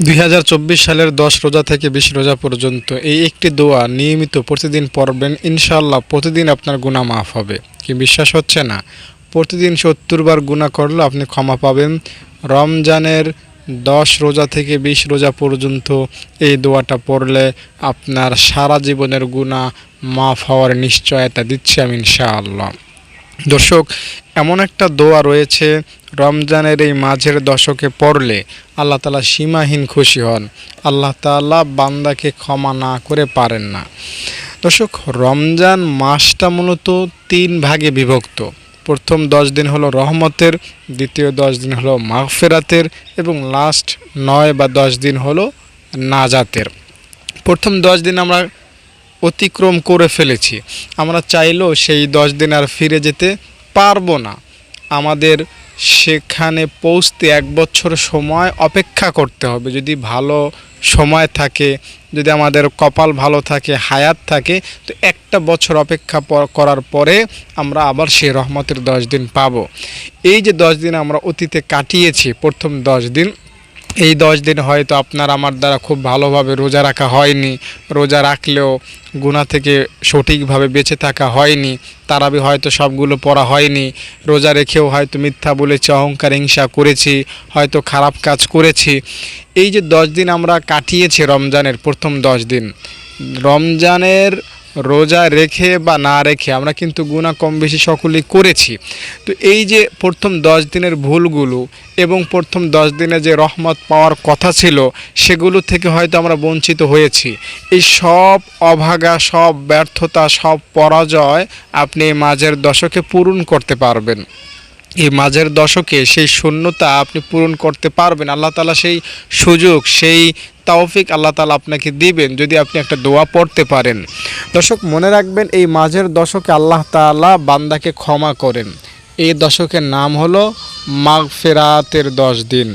2024 সালের 10 রোজা থেকে 20 রোজা পর্যন্ত এই একটি দোয়া নিয়মিত প্রতিদিন পড়বেন, ইনশাআল্লাহ প্রতিদিন আপনার গুনাহ মাফ হবে। কি বিশ্বাস হচ্ছে না? প্রতিদিন 70 বার গুনাহ করলে আপনি ক্ষমা পাবেন। রমজানের 10 রোজা থেকে 20 রোজা পর্যন্ত এই দোয়াটা পড়লে আপনার সারা জীবনের গুনাহ মাফ হওয়ার নিশ্চয়তা দিচ্ছি আমি ইনশাআল্লাহ। দর্শক, এমন একটা দোয়া রয়েছে রমজানের এই মাঝের দশকে পড়লে আল্লাহ তাআলা সীমাহীন খুশি হন। আল্লাহ তাআলা বান্দাকে ক্ষমা না করে পারেন না। দর্শক, রমজান মাসটা মূলত 3 ভাগে বিভক্ত। প্রথম 10 দিন হলো রহমতের, দ্বিতীয় 10 দিন হলো মাগফিরাতের এবং লাস্ট 9 বা 10 দিন হলো নাজাতের। প্রথম 10 দিন আমরা অতিক্রম করে ফেলেছি। আমরা চাইলেও সেই 10 দিন আর ফিরে যেতে পারবো না। আমাদের সেখানে পৌঁছতে 1 বছর সময় অপেক্ষা করতে হবে। যদি ভালো সময় থাকে, যদি আমাদের কপাল ভালো থাকে, হায়াত থাকে, তো 1টা বছর অপেক্ষা করার পরে আমরা আবার সেই রহমতের 10 দিন পাবো। এই যে 10 দিন আমরা অতীতে কাটিয়েছি, প্রথম 10 দিন, এই 10 দিন হয়তো আপনার আমার দ্বারা খুব ভালোভাবে রোজা রাখা হয়নি, রোজা রাখলেও গুনাহ থেকে সঠিকভাবে বেঁচে থাকা হয়নি, তারাবি হয়তো সবগুলো পড়া হয়নি, রোজা রেখেও হয়তো মিথ্যা বলেছি, অহংকার হিংসা করেছি, হয়তো খারাপ কাজ করেছি। এই যে 10 দিন আমরা কাটিয়েছি রমজানের প্রথম 10 দিন, রমজানের রোজা রেখে বা না রেখে আমরা কিন্তু গুনাহ কম বেশি সকলেই করেছি। তো এই যে প্রথম 10 দিনের ভুলগুলো এবং প্রথম 10 দিনে যে রহমত পাওয়ার কথা ছিল সেগুলো থেকে হয়তো আমরা বঞ্চিত হয়েছি। এই সব অভাগা, সব ব্যর্থতা, সব পরাজয় আপনি এই মাঝের দশকে পূরণ করতে পারবেন। এই মাঝের দশকে সেই শূন্যতা আপনি পূরণ করতে পারবেন। আল্লাহ তাআলা সেই সুযোগ, সেই তৌফিক আল্লাহ তাআলা আপনাকে দিবেন যদি আপনি একটা দোয়া পড়তে পারেন। দর্শক, মনে রাখবেন এই মাঝের দশকে আল্লাহ তাআলা বান্দাকে ক্ষমা করেন। এই দশকের নাম হলো মাগফিরাতের 10 দিন,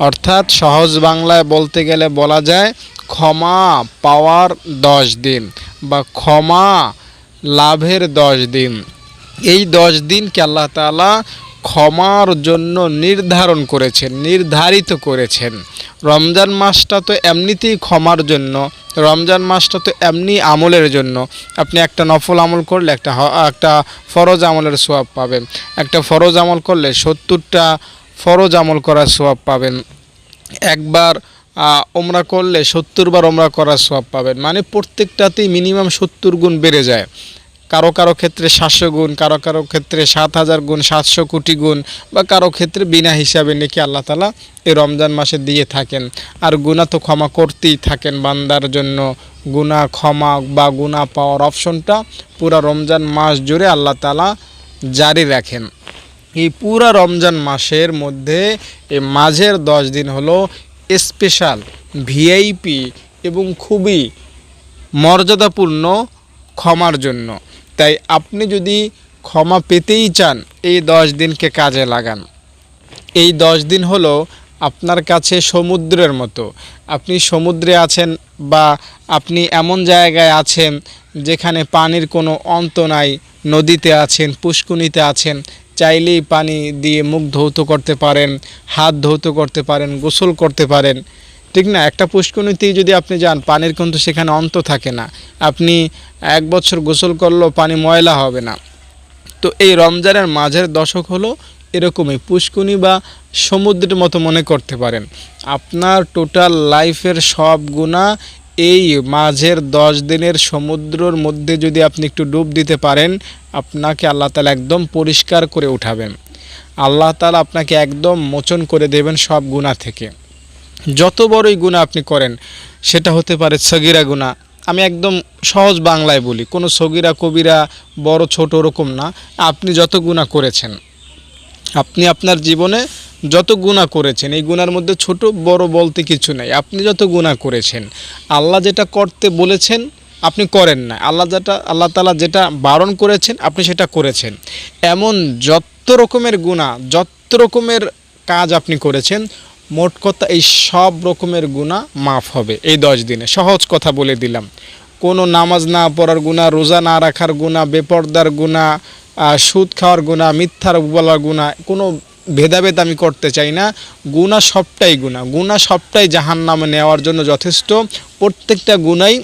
অর্থাৎ সহজ বাংলায় বলতে গেলে বলা যায় ক্ষমা পাওয়ার 10 দিন বা ক্ষমা লাভের 10 দিন। এই 10 দিনকে আল্লাহ তাআলা ক্ষমার জন্য নির্ধারিত করেছেন। রমজান মাসটা তো এমনিতেই ক্ষমার জন্য, রমজান মাসটা তো এমনি আমলের জন্য। আপনি একটা নফল আমল করলে একটা ফরজ আমলের সওয়াব পাবেন, একটা ফরজ আমল করলে 70টা ফরজ আমল করার সওয়াব পাবেন, একবার ওমরা করলে 70 বার ওমরা করার সওয়াব পাবেন। মানে প্রত্যেকটাতেই মিনিমাম 70 গুণ বেড়ে যায়। কারো কারো ক্ষেত্রে 700 গুণ, কারো কারো ক্ষেত্রে 7000 গুণ, 700 কোটি গুণ, বা কারো ক্ষেত্রে বিনা হিসাবে নাকি আল্লাহ তাআলা এই রমজান মাসে দিয়ে থাকেন। আর গুনাহ তো ক্ষমা করতেই থাকেন বান্দার জন্য। গুনাহ ক্ষমা বা গুনাহ পাওয়ার অপশনটা পুরা রমজান মাস জুড়ে আল্লাহ তাআলা জারি রাখেন। এই পুরা রমজান মাসের মধ্যে এই মাঝের 10 দিন হলো স্পেশাল, ভিআইপি এবং খুবই মর্যাদাপূর্ণ ক্ষমার জন্য। তাই আপনি যদি ক্ষমা পেতেই চান এই 10 দিনকে কাজে লাগান। এই 10 দিন হলো আপনার কাছে সমুদ্রের মতো। আপনি সমুদ্রে আছেন বা আপনি এমন জায়গায় আছেন যেখানে পানির কোনো অন্ত নাই, নদীতে আছেন, পুষ্কুনিতে আছেন, চাইলেই পানি দিয়ে মুখ ধৌত করতে পারেন, হাত ধৌত করতে পারেন, গোসল করতে পারেন, ঠিক না? একটা পুষ্কুনিতেই যদি আপনি যান, পানির কিন্তু সেখানে অন্ত থাকে না। আপনি 1 বছর গোসল করলেও পানি ময়লা হবে না। তো এই রমজানের মাঝের দশক হলো এরকমই পুষ্কুনি বা সমুদ্রের মতো মনে করতে পারেন। আপনার টোটাল লাইফের সব গুনাহ এই মাঝের 10 দিনের সমুদ্রের মধ্যে যদি আপনি একটু ডুব দিতে পারেন, আপনাকে আল্লাহ তাআলা একদম পরিষ্কার করে উঠাবেন। আল্লাহ তাআলা আপনাকে একদম মোচন করে দেবেন সব গুনাহ থেকে। যত বড়ই গুনাহ আপনি করেন, সেটা হতে পারে সগীরা গুনাহ। আমি একদম সহজ বাংলায় বলি, কোনো সগীরা কবিরা বড় ছোট ওরকম না। আপনি যত গুনাহ করেছেন, আপনি আপনার জীবনে যত গুনাহ করেছেন, এই গুনার মধ্যে ছোট বড় বলতে কিছু নেই। আপনি যত গুনাহ করেছেন, আল্লাহ যেটা করতে বলেছেন আপনি করেন না, আল্লাহ তাআলা যেটা বারণ করেছেন আপনি সেটা করেছেন, এমন যত রকমের গুনাহ, যত রকমের কাজ আপনি করেছেন, মোট কথা এই সব রকমের গুনাহ মাফ হবে এই 10 দিনে। সহজ কথা বলে দিলাম। কোনো নামাজ না পড়ার গুনাহ, রোজা না রাখার গুনাহ, বেপরদার গুনাহ, সুদ খাওয়ার গুনাহ, মিথ্যার বলার গুনাহ, কোনো ভেদাভেদ আমি করতে চাই না। গুনাহ সবটাই গুনাহ, গুনাহ সবটাই জাহান্নামে নেওয়ার জন্য যথেষ্ট। প্রত্যেকটা গুনাহই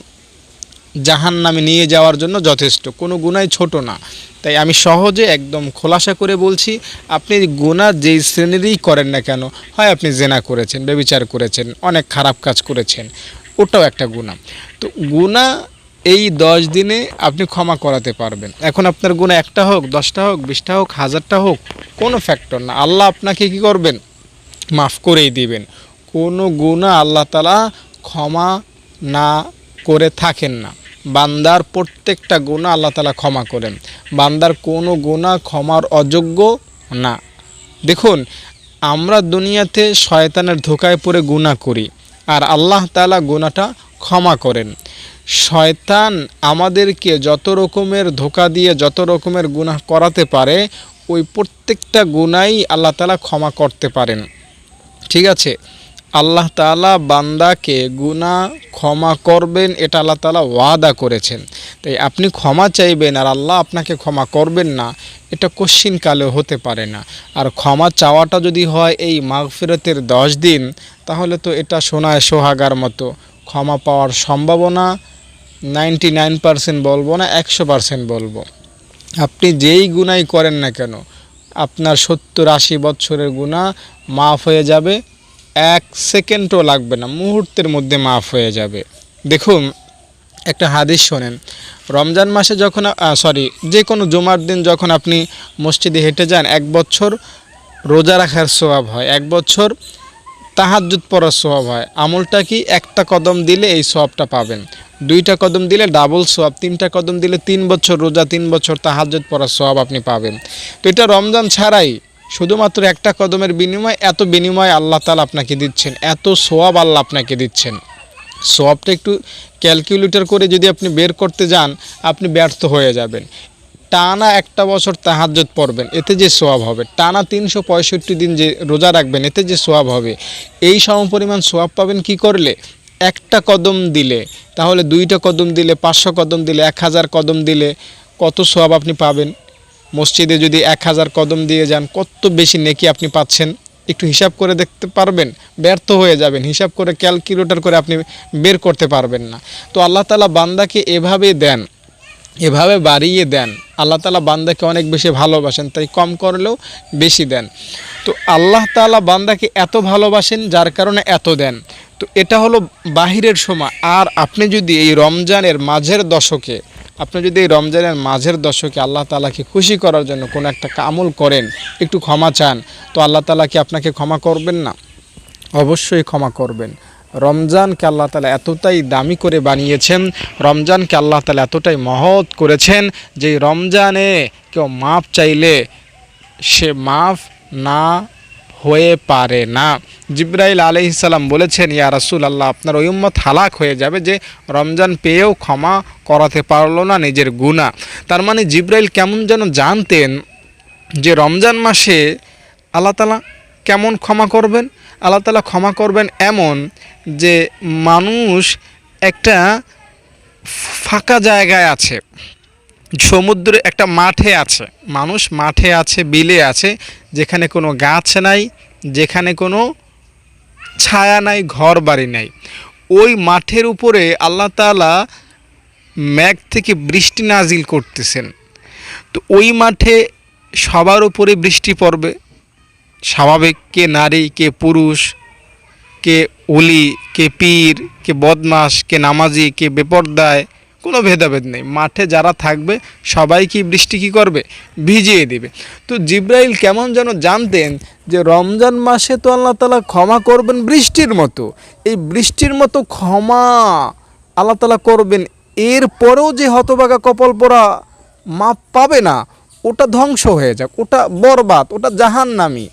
জাহান্নামে নিয়ে যাওয়ার জন্য যথেষ্ট, কোনো গুনাহই ছোট না। তাই আমি সহজে একদম খোলাসা করে বলছি, আপনি গুনাহ যেই শ্রেণীরই করেন না কেন, হয় আপনি জেনা করেছেন, ব্যভিচার করেছেন, অনেক খারাপ কাজ করেছেন, ওটাও একটা গুনাহ। তো গুনাহ এই 10 দিনে আপনি ক্ষমা করাতে পারবেন। এখন আপনার গুনাহ একটা হোক, 10টা হোক, 20টা হোক, 1000টা হোক, কোনো ফ্যাক্টর না। আল্লাহ আপনাকে কি করবেন? মাফ করেই দিবেন। কোনো গুনাহ আল্লাহ তাআলা ক্ষমা না করে থাকেন না। বান্দার প্রত্যেকটা গুনাহ আল্লাহ তাআলা ক্ষমা করেন। বান্দার কোনো গুনাহ ক্ষমার অযোগ্য না। দেখুন, আমরা দুনিয়াতে শয়তানের ধোঁকায় পড়ে গুনাহ করি, আর আল্লাহ তাআলা গুনাহটা ক্ষমা করেন। শয়তান আমাদেরকে যত রকমের ধোঁকা দিয়ে যত রকমের গুনাহ করাতে পারে, ওই প্রত্যেকটা গুনাহই আল্লাহ তাআলা ক্ষমা করতে পারেন। ঠিক আছে? আল্লাহ তাআলা বান্দাকে গুনাহ ক্ষমা করবেন, এটা আল্লাহ তাআলা ওয়াদা করেছেন। তাই আপনি ক্ষমা চাইবেন আর আল্লাহ আপনাকে ক্ষমা করবেন না, এটা কশ্চিনকালেও হতে পারে না। আর ক্ষমা চাওয়াটা যদি হয় এই মাগফিরাতের 10 দিন, তাহলে তো এটা সোনায় সোহাগার মতো। ক্ষমা পাওয়ার সম্ভাবনা 99% বলবো না, 100% বলবো। আপনি যেই গুনাহই করেন না কেন, আপনার 70-80 বছরের গুনাহ মাফ হয়ে যাবে, 1 সেকেন্ডও লাগবে না, মুহূর্তের মধ্যে মাফ হয়ে যাবে। দেখুন, একটা হাদিস শোনেন। রমজান মাসে যখন যে কোনো জুমার দিন যখন আপনি মসজিদে হেঁটে যান, 1 বছর রোজা রাখার সওয়াব হয়, 1 বছর তাহাজ্জুদ পড়ার সওয়াব হয়। আমলটা কি? একটা কদম দিলে এই সওয়াবটা পাবেন, 2টা কদম দিলে ডাবল সওয়াব, 3টা কদম দিলে 3 বছর রোজা, 3 বছর তাহাজ্জুদ পড়ার সওয়াব আপনি পাবেন। তো এটা রমজান ছাড়াই, শুধুমাত্র একটা কদমের বিনিময়ে এত বিনিময় আল্লাহ তাআলা আপনাকে দিচ্ছেন, এত সওয়াব আল্লাহ আপনাকে দিচ্ছেন। সওয়াবটা একটু ক্যালকুলেটর করে যদি আপনি বের করতে যান, আপনি ব্যর্থ হয়ে যাবেন। টানা একটা বছর তাহাজ্জুদ পড়বেন, এতে যে সওয়াব হবে, টানা 365 দিন যে রোজা রাখবেন, এতে যে সওয়াব হবে, এই সমপরিমাণ সওয়াব পাবেন কি করলে? একটা কদম দিলে। তাহলে 2টা কদম দিলে, 500 কদম দিলে, 1000 কদম দিলে কত সওয়াব আপনি পাবেন? মসজিদে যদি 1000 কদম দিয়ে যান, কত বেশি নেকি আপনি পাচ্ছেন? একটু হিসাব করে দেখতে পারবেন? ব্যর্থ হয়ে যাবেন। হিসাব করে ক্যালকুলেটর করে আপনি বের করতে পারবেন না। তো আল্লাহ তাআলা বান্দাকে এভাবে দেন, এভাবে বাড়িয়ে দেন। আল্লাহ তাআলা বান্দাকে অনেক বেশি ভালোবাসেন, তাই কম করলেও বেশি দেন। তো আল্লাহ তাআলা বান্দাকে এত ভালোবাসেন, যার কারণে এত দেন। তো এটা হলো বাহিরের সময়। আর আপনি যদি এই রমজানের মাঝের দশকে, আল্লাহ তাআলাকে খুশি করার জন্য কোনো একটা আমল করেন, একটু ক্ষমা চান, তো আল্লাহ তাআলা কি আপনাকে ক্ষমা করবেন না? অবশ্যই ক্ষমা করবেন। রমজানকে আল্লাহ তাআলা এতটাই দামি করে বানিয়েছেন, রমজানকে আল্লাহ তাআলা এতটাই মহৎ করেছেন যে রমজানে কেউ মাফ চাইলে সে মাফ না হয়ে পারে না। জিবরাইল আলাইহিস সালাম বলেছেন, ইয়া রাসূলুল্লাহ, আপনার ওই উম্মত হালাক হয়ে যাবে যে রমজান পেয়েও ক্ষমা করাতে পারলো না নিজের গুনাহ। তার মানে জিবরাইল কেমন যেন জানতেন যে রমজান মাসে আল্লাহ তাআলা কেমন ক্ষমা করবেন। আল্লাহ তাআলা ক্ষমা করবেন এমন যে মানুষ একটা ফাঁকা জায়গায় আছে, সমুদ্রে একটা মাঠে আছে, মানুষ মাঠে আছে, বিলে আছে, যেখানে কোনো গাছ নাই, যেখানে কোনো ছায়া নাই, ঘর বাড়ি নাই। ওই মাঠের উপরে আল্লাহ তাআলা মেঘ থেকে বৃষ্টি নাজিল করতেছেন। তো ওই মাঠে সবার উপরে বৃষ্টি পড়বে, স্বাভাবিক। কে নারী, কে পুরুষ, কে ওলি, কে পীর, কে বদমাশ, কে নামাজি, কে বেপরদায়, কোনো ভেদাভেদ নেই। মাঠে যারা থাকবে সবাইকে বৃষ্টি কী করবে? ভিজিয়ে দেবে। তো জিবরাইল কেমন যেন জানতেন যে রমজান মাসে তো আল্লাহ তাআলা ক্ষমা করবেন বৃষ্টির মতো, এই বৃষ্টির মতো ক্ষমা আল্লাহ তাআলা করবেন। এরপরেও যে হতভাগা কপাল পোড়া মাপ পাবে না, ওটা ধ্বংস হয়ে যাক, ওটা বরবাদ, ওটা জাহান্নামী।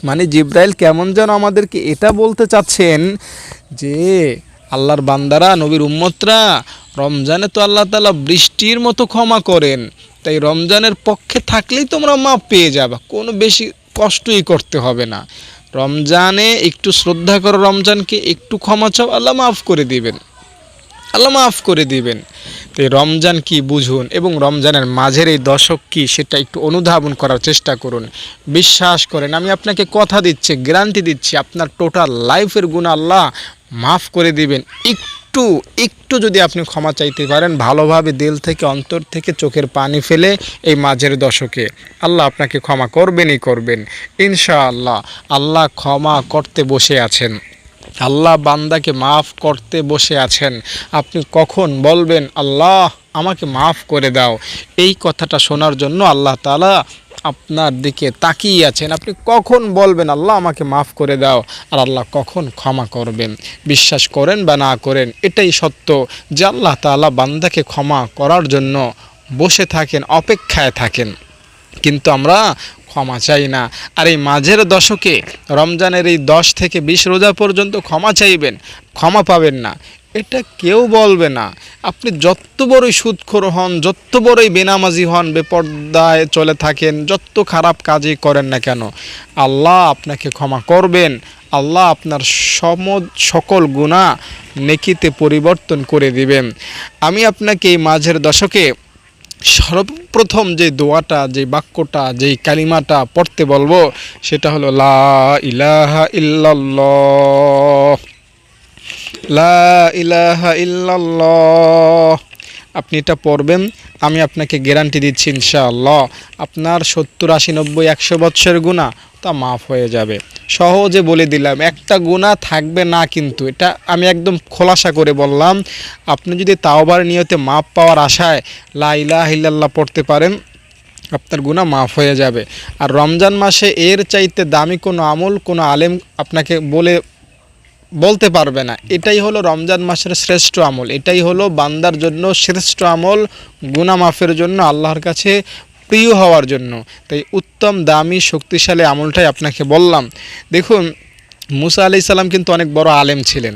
মানে জিবরাইল কেমন যেন আমাদেরকে এটা বলতে চাচ্ছেন যে আল্লাহর বান্দারা, নবীর উম্মতরা, রমজানে তো আল্লাহ তাআলা বৃষ্টির মতো ক্ষমা করেন, তাই রমজানের পক্ষে থাকলেই তোমরা মাপ পেয়ে যাবে, কোনো বেশি কষ্টই করতে হবে না। রমজানে একটু শ্রদ্ধা করো, রমজানকে একটু ক্ষমা চাও, আল্লাহ মাফ করে দিবেন, আল্লাহ মাফ করে দিবেন। তো এই রমজান কি বুঝুন এবং রমজানের মাঝের এই দশক কি সেটা একটু অনুধাবন করার চেষ্টা করুন। বিশ্বাস করেন, আমি আপনাকে কথা দিচ্ছি, গ্যারান্টি দিচ্ছি, আপনার টোটাল লাইফের গুনাহ আল্লাহ মাফ করে দিবেন। একটু একটু যদি আপনি ক্ষমা চাইতে পারেন ভালোভাবে, দিল থেকে, অন্তর থেকে, চোখের পানি ফেলে এই মাঝের দশকে, আল্লাহ আপনাকে ক্ষমা করবেনই করবেন ইনশাআল্লাহ। আল্লাহ ক্ষমা করতে বসে আছেন, আল্লাহ বান্দাকে মাফ করতে বসে আছেন। আপনি কখন বলবেন আল্লাহ আমাকে মাফ করে দাও, এই কথাটা শোনার জন্য আল্লাহ তাআলা আপনার দিকে তাকিয়ে আছেন। আপনি কখন বলবেন আল্লাহ আমাকে মাফ করে দাও, আর আল্লাহ কখন ক্ষমা করবেন। বিশ্বাস করেন বা না করেন, এটাই সত্য যে আল্লাহ তাআলা বান্দাকে ক্ষমা করার জন্য বসে থাকেন, অপেক্ষায় থাকেন, কিন্তু আমরা ক্ষমা চাই না। আর এই মাঝের দশকে রমজানের এই 10 থেকে 20 রোজা পর্যন্ত ক্ষমা চাইবেন, ক্ষমা পাবেন না, এটা কেউ বলবে না। আপনি যত বড়ই সুদখোর হন, যত বড়ই বেনামাজি হন, বেপরদায় চলে থাকেন, যত খারাপ কাজই করেন না কেন, আল্লাহ আপনাকে ক্ষমা করবেন। আল্লাহ আপনার সকল গুনাহ নেকিতে পরিবর্তন করে দিবেন। আমি আপনাকে এই মাঝের দশকে সর্বপ্রথম যে দোয়াটা, যে বাক্যটা, যেই কালিমাটা পড়তে বলবো সেটা হলো লা ইলাহা ইল্লাল্লাহ, লা ইলাহা ইল্লাল্লাহ। আপনি এটা পড়বেন, আমি আপনাকে গ্যারান্টি দিচ্ছি ইনশাআল্লাহ আপনার 70, 80, 90, 100 বৎসরের গুনাহ তা মাফ হয়ে যাবে। সহজে বলে দিলাম, একটা গুনাহ থাকবে না, কিন্তু এটা আমি একদম খোলাসা করে বললাম। আপনি যদি তাওবার নিয়তে মাফ পাওয়ার আশায় লা ইলাহা ইল্লাল্লাহ পড়তে পারেন, আপনার গুনাহ মাফ হয়ে যাবে। আর রমজান মাসে এর চাইতে দামি কোনো আমল কোনো আলেম আপনাকে বলতে পারবে না। এটাই হলো রমজান মাসের শ্রেষ্ঠ আমল, এটাই হলো বান্দার জন্য শ্রেষ্ঠ আমল, গুনাহ মাফের জন্য, আল্লাহর কাছে প্রিয় হওয়ার জন্য। তাই উত্তম, দামি, শক্তিশালী আমলটাই আপনাকে বললাম। দেখুন, মুসা আলাইহিস সালাম কিন্তু অনেক বড় আলেম ছিলেন,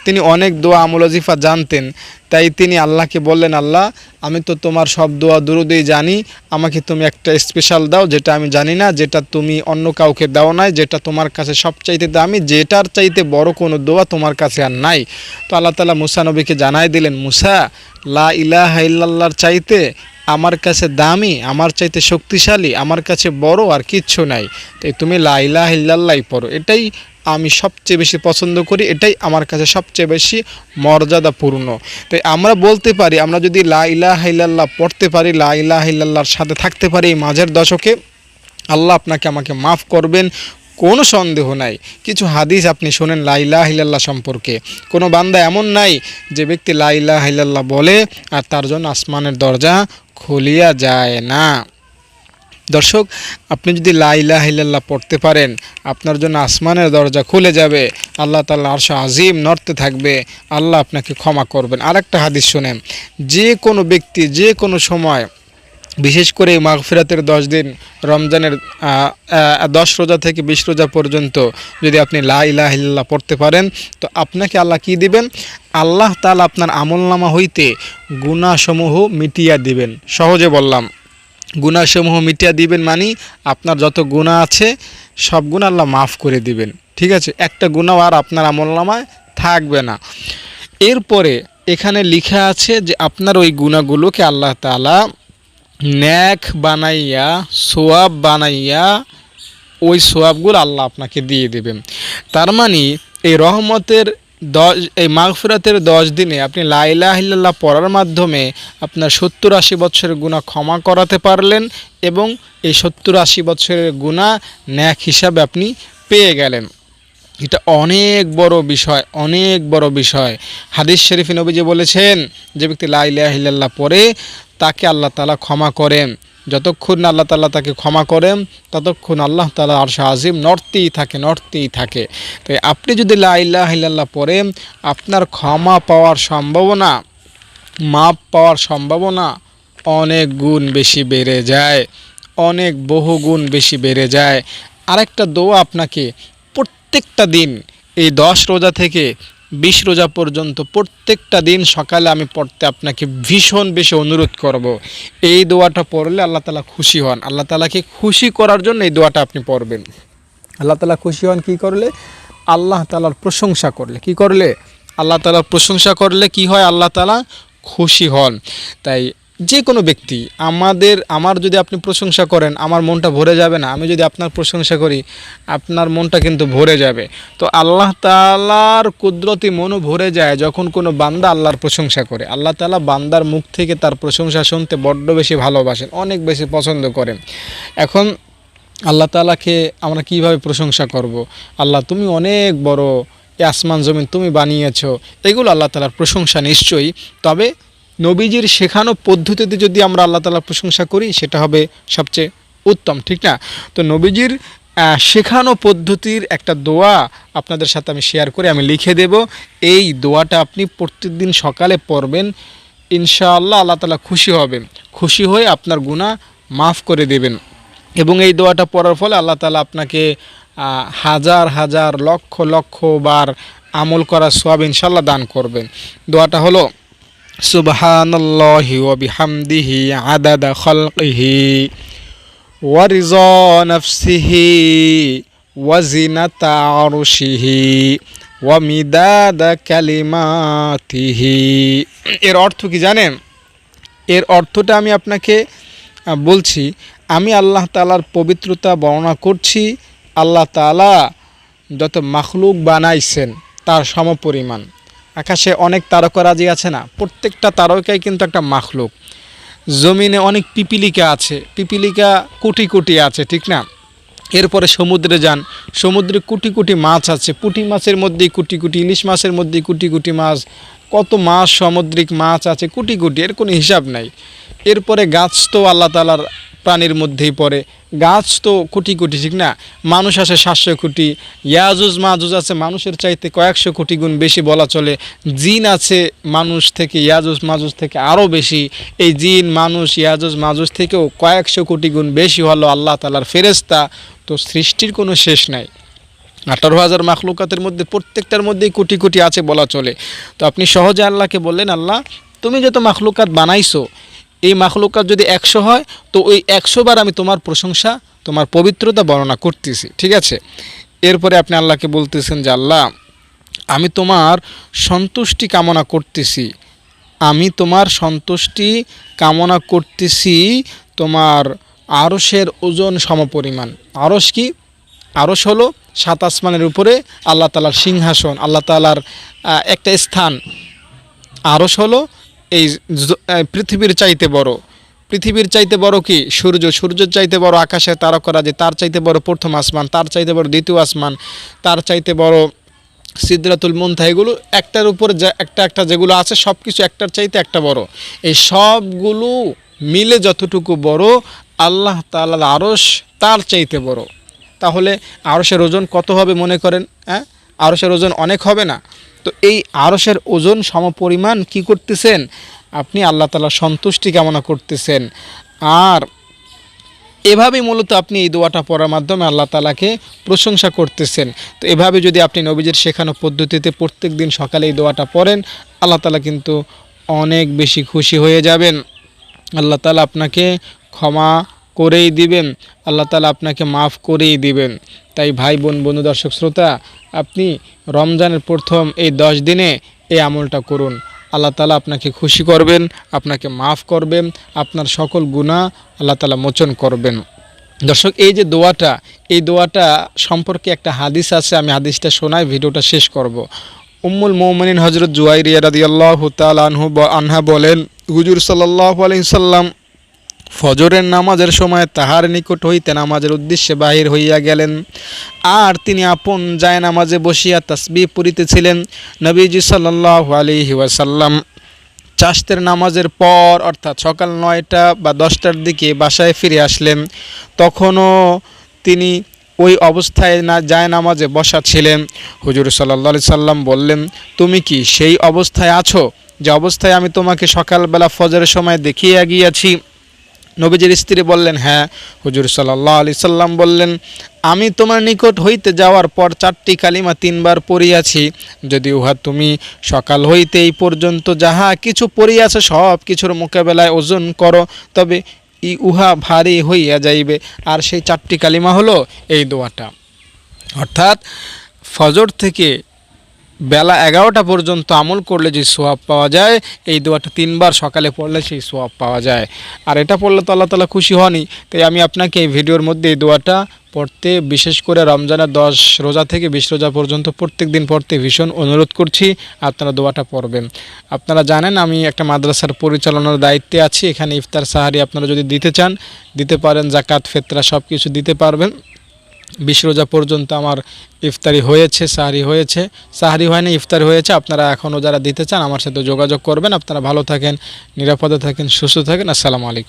তিনি অনেক দোয়া আমল ওজিফা জানতেন। তাই তিনি আল্লাহকে বললেন, আল্লাহ আমি তো তোমার সব দোয়া দুরুদেই জানি, আমাকে তুমি একটা স্পেশাল দাও যেটা আমি জানি না, যেটা তুমি অন্য কাউকে দাও নাই, যেটা তোমার কাছে সবচাইতে দামি, যেটার চাইতে বড় কোনো দোয়া তোমার কাছে আর নাই। তো আল্লাহ তাআলা মুসা নবীকে জানাই দিলেন, মুসা লা ইলাহা ইল্লাল্লাহর চাইতে আমার কাছে দামি, আমার চাইতে শক্তিশালী, আমার কাছে বড় আর কিচ্ছু নাই। তাই তুমি লা ইলাহা ইল্লাল্লাহই পড়ো, এটাই আমি সবচেয়ে বেশি পছন্দ করি, এটাই আমার কাছে সবচেয়ে বেশি মর্যাদাপূর্ণ। তাই আমরা বলতে পারি, আমরা যদি লা ইলাহা ইল্লাল্লাহ পড়তে পারি, লা ইলাহা ইল্লাল্লাহর সাথে থাকতে পারি এই মাঝের দশকে, আল্লাহ আপনাকে আমাকে মাফ করবেন, কোনো সন্দেহ নাই। কিছু হাদিস আপনি শোনেন লা ইলাহা ইল্লাল্লাহ সম্পর্কে, কোনো বান্দা এমন নাই যে ব্যক্তি লা ইলাহা ইল্লাল্লাহ বলে আর তার জন্য আসমানের দরজা খুলিয়া যায় না। দর্শক, আপনি যদি লা ইলাহা ইল্লাল্লাহ পড়তে পারেন, আপনার জন্য আসমানের দরজা খুলে যাবে, আল্লাহ তাআলা আরশ আজিম নড়তে থাকবে, আল্লাহ আপনাকে ক্ষমা করবেন। আরেকটা হাদিস শোনেন, যে কোনো ব্যক্তি যে কোনো সময়, বিশেষ করে মাগফিরাতের 10 দিন, রমজানের 10 রোজা থেকে 20 রোজা পর্যন্ত যদি আপনি লা ইলাহা ইল্লাল্লাহ পড়তে পারেন, তো আপনাকে আল্লাহ কি দিবেন? আল্লাহ তাআলা আপনার আমলনামা হইতে গুনাহসমূহ মিটিয়ে দিবেন। সহজে বললাম, গুনাহসমূহ মিটিয়ে দিবেন মানে আপনার যত গুনাহ আছে সব গুনাহ আল্লাহ মাফ করে দিবেন। ঠিক আছে, একটা গুনাহ আর আপনার আমলনামায় থাকবে না। এরপরে এখানে লেখা আছে যে আপনার ওই গুনাহগুলোকে আল্লাহ তাআলা নেক বানাইয়া, সোয়াব বানাইয়া, ওই সোয়াবগুলো আল্লাহ আপনাকে দিয়ে দেবেন। তার মানে এই রহমতের এই মাগফিরাতের 10 দিনে আপনি লা ইলাহা ইল্লাল্লাহ পড়ার মাধ্যমে আপনার 70-80 বছরের গুনাহ ক্ষমা করাতে পারলেন, এবং এই 70-80 বছরের গুনাহ নেক হিসাবে আপনি পেয়ে গেলেন। এটা অনেক বড় বিষয়, অনেক বড় বিষয়। হাদিস শরীফে নবীজি বলেছেন, যে ব্যক্তি লা ইলাহা ইল্লাল্লাহ পড়ে তাকে আল্লাহ তাআলা ক্ষমা করেন, যতক্ষণ না আল্লাহ তাআলা তাকে ক্ষমা করেন ততক্ষণ আল্লাহ তাআলা আরশ আজিম নড়তেই থাকে, নড়তেই থাকে। তাই আপনি যদি লা ইলাহা ইল্লাল্লাহ পড়েন, আপনার ক্ষমা পাওয়ার সম্ভাবনা, মাপ পাওয়ার সম্ভাবনা অনেক গুণ বেশি বেড়ে যায়, অনেক বহু গুণ বেশি বেড়ে যায়। আরেকটা দোয়া আপনাকে প্রত্যেকটা দিন এই 10 রোজা থেকে 20 রোজা পর্যন্ত প্রত্যেকটা দিন সকালে আমি পড়তে আপনাকে ভীষণ বেশি অনুরোধ করব। এই দোয়াটা পড়লে আল্লাহ তাআলা খুশি হন। আল্লাহ তাআলাকে খুশি করার জন্য এই দোয়াটা আপনি পড়বেন। আল্লাহ তাআলা খুশি হন কি করলে? আল্লাহ তাআলার প্রশংসা করলে। কি করলে? আল্লাহ তাআলার প্রশংসা করলে কি হয়? আল্লাহ তাআলা খুশি হন। তাই যে কোনো ব্যক্তি আমার যদি আপনি প্রশংসা করেন আমার মনটা ভরে যাবে না, আমি যদি আপনার প্রশংসা করি আপনার মনটা কিন্তু ভরে যাবে। তো আল্লাহ তাআলার কুদরতি মনও ভরে যায় যখন কোনো বান্দা আল্লাহর প্রশংসা করে। আল্লাহ তাআলা বান্দার মুখ থেকে তার প্রশংসা শুনতে বড্ড বেশি ভালোবাসেন, অনেক বেশি পছন্দ করেন। এখন আল্লাহ তাআলাকে আমরা কিভাবে প্রশংসা করব? আল্লাহ তুমি অনেক বড়, এ আসমান জমিন তুমি বানিয়েছো, এগুলো আল্লাহ তাআলার প্রশংসা নিশ্চয়ই। তবে নবীজির শেখানো পদ্ধতিতে যদি আমরা আল্লাহ তাআলার প্রশংসা করি সেটা হবে সবচেয়ে উত্তম, ঠিক না? তো নবীজির শেখানো পদ্ধতির একটা দোয়া আপনাদের সাথে আমি শেয়ার করে আমি লিখে দেব। এই দোয়াটা আপনি প্রত্যেকদিন সকালে পড়বেন, ইনশাআল্লাহ আল্লাহ তাআলা খুশি হবেন, খুশি হয়ে আপনার গুনাহ মাফ করে দেবেন। এবং এই দোয়াটা পড়ার ফলে আল্লাহ তাআলা আপনাকে হাজার হাজার লক্ষ লক্ষ বার আমল করার সওয়াব ইনশাআল্লাহ দান করবেন। দোয়াটা হলো সুবহানাল্লাহি ওয়া বিহামদিহি আদাদা খালকিহি ওয়া রিযা নাফসিহি ওয়া জিনাতা আরশিহি ওয়া মিদাদা কালিমাতিহি। এর অর্থ কি জানেন? এর অর্থটা আমি আপনাকে বলছি। আমি আল্লাহ তাআলার পবিত্রতা বর্ণনা করছি। আল্লাহ তাআলা যত মাখলুক বানাইছেন তার সমপরিমাণ। আকাশে অনেক তারকারাজি আছে না, প্রত্যেকটা তারকাই কিন্তু একটা মাখলুক। জমিনে অনেক পিপিলিকা আছে, পিপিলিকা কোটি কোটি আছে, ঠিক না? এরপরে সমুদ্রে যান, সমুদ্রে কোটি কোটি মাছ আছে, পুঁটি মাছের মধ্যেই কোটি কোটি, ইলিশ মাছের মধ্যেই কোটি কোটি মাছ, কত মাছ সামুদ্রিক মাছ আছে কোটি কোটি, এর কোনো হিসাব নাই। এরপরে গাছ তো আল্লাহ তাআলার প্রাণীর মধ্যেই পড়ে, গাছ তো কোটি কোটি, ঠিক না? মানুষ আছে 700 কোটি, ইয়াজুজ মাজুজ আছে মানুষের চাইতে কয়েকশো কোটি গুণ বেশি বলা চলে, জিন আছে মানুষ থেকে, ইয়াজুজ মাজুজ থেকে আরও বেশি। এই জিন মানুষ ইয়াজুজ মাজুজ থেকেও কয়েকশো কোটি গুণ বেশি হলো আল্লাহ তাআলার ফেরেশতা। তো সৃষ্টির কোনো শেষ নাই। 18,000 মাখলুকাতের মধ্যে প্রত্যেকটার মধ্যেই কোটি কোটি আছে বলা চলে। তো আপনি সহজে আল্লাহকে বললেন, আল্লাহ তুমি যত মাখলুকাত বানাইছো, এই মাখলুকাত যদি 100 হয় তো ওই 100 বার আমি তোমার প্রশংসা, তোমার পবিত্রতা বর্ণনা করতেছি, ঠিক আছে? এরপরে আপনি আল্লাহকে বলতেছেন যে আল্লাহ আমি তোমার সন্তুষ্টি কামনা করতেছি, আমি তোমার সন্তুষ্টি কামনা করতেছি তোমার আরশের ওজন সমপরিমাণ। আরশ কি? আরশ হলো 7 আসমানের উপরে আল্লাহ তাআলার সিংহাসন, আল্লাহ তাআলার একটা স্থান। আরশ হলো এই পৃথিবীর চাইতে বড়। পৃথিবীর চাইতে বড় কি? সূর্য। সূর্যের চাইতে বড় আকাশে তারকারাজি, তার চাইতে বড় প্রথম আসমান, তার চাইতে বড় দ্বিতীয় আসমান, তার চাইতে বড় সিদরাতুল মুনতাহা। এগুলো একটার উপর একটা একটা যেগুলো আছে সব কিছু একটার চাইতে একটা বড়। এই সবগুলো মিলে যতটুকু বড় আল্লাহ তাআলার আরশ তার চাইতে বড়। তাহলে আরশের ওজন কত হবে মনে করেন? আরশের ওজন অনেক হবে না? তো এই আরশের ওজন সমপরিমাণ কি করতেছেন আপনি? আল্লাহ তাআলার সন্তুষ্টি কামনা করতেছেন। আর এভাবেই মূলত আপনি এই দোয়াটা পড়ার মাধ্যমে আল্লাহ তাআলাকে প্রশংসা করতেছেন। তো এভাবে যদি আপনি নবীজির শেখানো পদ্ধতিতে প্রত্যেক দিন সকালে এই দোয়াটা পড়েন, আল্লাহ তাআলা কিন্তু অনেক বেশি খুশি হয়ে যাবেন। আল্লাহ তাআলা আপনাকে ক্ষমা করেই দিবেন, আল্লাহ তাআলা আপনাকে মাফ করেই দিবেন। তাই ভাই বোন, বন্ধু, দর্শক শ্রোতা, আপনি রমজানের প্রথম এই 10 দিনে এই আমলটা করুন। আল্লাহ তাআলা আপনাকে খুশি করবেন, আপনাকে মাফ করবেন, আপনার সকল গুনাহ আল্লাহ তাআলা মোচন করবেন। দর্শক, এই যে দোয়াটা, এই দোয়াটা সম্পর্কে একটা হাদিস আছে, আমি হাদিসটা শোনাই ভিডিওটা শেষ করব। উম্মুল মুমিনিন হযরত জুয়াইরিয়া রাদিয়াল্লাহু তাআলা আনহা বলেন, হুজুর সাল্লাল্লাহু আলাইহি সাল্লাম ফজরের নামাজের সময় তাহার নিকট হইতে নামাজের উদ্দেশ্যে বাহির হইয়া গেলেন, আর তিনি আপন যায় নামাজে বসিয়া তাসবিহ পড়িতেছিলেন। নবীজি সাল্লাল্লাহু আলাইহি ওয়াসাল্লাম চাশতের নামাজের পর অর্থাৎ সকাল 9টা বা 10টার দিকে বাসায় ফিরে আসলেন। তখনও তিনি ওই অবস্থায় যায় নামাজে বসা ছিলেন। হুজুর সাল্লাল্লাহু আলাইহি সাল্লাম বললেন, তুমি কি সেই অবস্থায় আছো যে অবস্থায় আমি তোমাকে সকালবেলা ফজরের সময় দেখিয়ে গিয়েছি? নবীজির স্ত্রী বললেন, হ্যাঁ। হুজুর সাল্লাল্লাহু আলাইহি সাল্লাম বললেন, আমি তোমার নিকট হইতে যাওয়ার পর 4টি কালিমা 3 বার পড়িয়াছি, যদি উহা তুমি সকাল হইতে এই পর্যন্ত যাহা কিছু পড়িয়াছ সব কিছুর মোকাবেলায় ওজন করো, তবে উহা ভারী হইয়া যাইবে। আর সেই 4টি কালিমা হলো এই দোয়াটা। অর্থাৎ ফজর থেকে বেলা 11টা পর্যন্ত আমল করলে যে সোয়াব পাওয়া যায়, এই দোয়াটা 3বার সকালে পড়লে সেই সোয়াব পাওয়া যায়। আর এটা পড়লে তো আল্লাহ তাআলা খুশি হনই। তাই আমি আপনাকে এই ভিডিওর মধ্যে এই দোয়াটা পড়তে, বিশেষ করে রমজানের 10 রোজা থেকে 20 রোজা পর্যন্ত প্রত্যেক দিন পড়তে ভীষণ অনুরোধ করছি। আপনারা দোয়াটা পড়বেন। আপনারা জানেন আমি একটা মাদ্রাসার পরিচালনার দায়িত্বে আছি। এখানে ইফতার সাহারি আপনারা যদি দিতে চান দিতে পারেন, জাকাত ফিতরা সব কিছু দিতে পারবেন। 20 রোজা পর্যন্ত আমার ইফতারি হয়েছে, সাহারি হয়েছে, সাহারি হয়নি ইফতারি হয়েছে। আপনারা এখনও যারা দিতে চান আমার সাথে যোগাযোগ করবেন। আপনারা ভালো থাকেন, নিরাপদে থাকেন, সুস্থ থাকেন। আসসালামু আলাইকুম।